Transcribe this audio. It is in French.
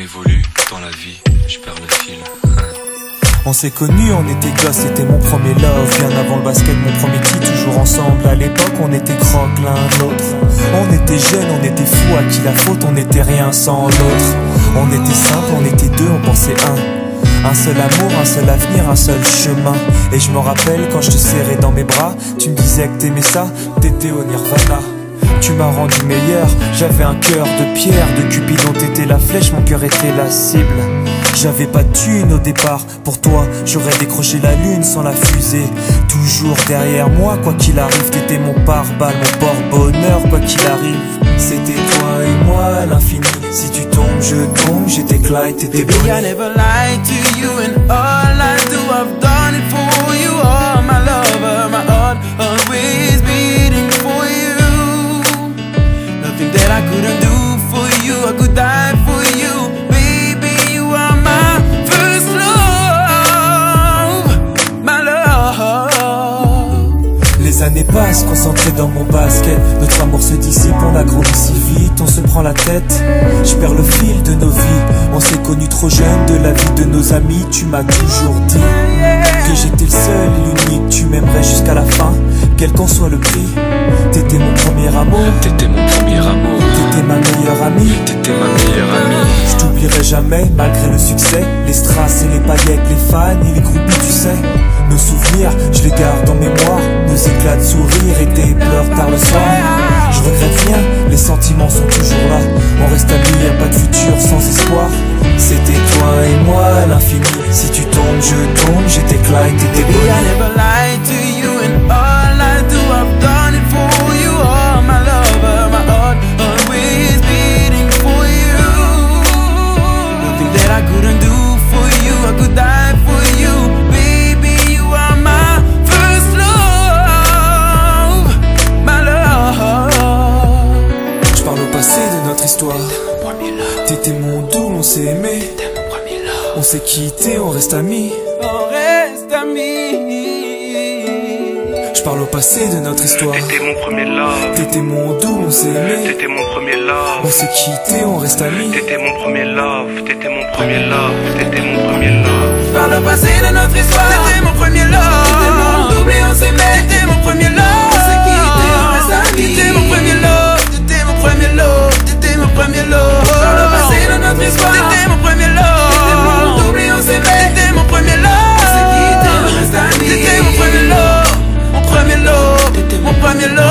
évolue dans la vie, je perds le fil. On s'est connus, on était gosses, c'était mon premier love. Bien avant le basket, mon premier titre, toujours ensemble. À l'époque, on était croque l'un l'autre. On était jeunes, on était fous, à qui la faute, on n'était rien sans l'autre. On était simple, on était deux, on pensait un seul amour, un seul avenir, un seul chemin. Et je me rappelle quand je te serrais dans mes bras, tu me disais que t'aimais ça, t'étais au Nirvana. Tu m'as rendu meilleur, j'avais un cœur de pierre. De Cupidon t'étais la flèche, mon cœur était la cible. J'avais pas de thune au départ, pour toi j'aurais décroché la lune sans la fusée. Toujours derrière moi, quoi qu'il arrive, t'étais mon pare-balles, mon porte-bonheur, quoi qu'il arrive. C'était toi et moi à l'infini, si tu tombes je tombe, j'étais Clyde, t'étais Baby, I never lied to you, and all I do, I've done it for you. Oh, my lover, my heart always beating for you. Nothing that I couldn't do for you, I could die for you. Baby, you are my first love, my love. Les années passent, concentrées dans mon basket. Notre amour se dissipe, on a grandi si vite, on se prend la tête. Je perds le fil de nos vies, on s'est connus trop jeunes. De la vie de nos amis, tu m'as toujours dit que j'étais le seul et l'unique. Tu m'aimerais jusqu'à la fin, quel qu'en soit le prix. T'étais mon premier amour, T'étais mon premier amour, t'étais ma meilleure amie. t'étais ma meilleure amie. Je t'oublierai jamais, malgré le succès. Les strass et les paillettes, les fans et les groupies, tu sais. Nos souvenirs, je les garde en mémoire. Nos éclats de sourire et tes pleurs tard le soir. Je regrette rien, les sentiments sont toujours là. On reste amis, y'a pas de futur sans espoir. C'était toi et moi à l'infini, si tu tombes je tombe, j'étais Clyde, t'étais Baby, I Bonnie. never lied to you, and all I do, I've done it for you. Oh, my lover, my heart always beating for you. Nothing that I couldn't do for you, I could die for you. Baby, you are my first love, my love. Je parle au passé de notre histoire. T'étais mon doux, on s'est aimé. On s'est quitté, on reste amis. On reste amis. Je parle au passé de notre histoire. T'étais mon premier love, T'étais mon doux, on s'est aimé. t'étais mon premier love. On s'est quitté, on reste amis. T'étais mon premier love, t'étais mon premier love, t'étais mon premier love. Par le passé de notre histoire, t'étais mon premier love. T'étais mon double et on s'aimait. T'étais mon premier love. On s'est quitté, on reste amis. T'étais mon premier love. T'étais mon premier love. T'étais mon premier love. Par le passé de notre histoire, t'étais mon premier love. T'étais mon double et on s'aimait. T'étais mon premier love. On s'est quitté, on reste amis. T'étais mon premier love. Mon premier love. T'étais mon premier love.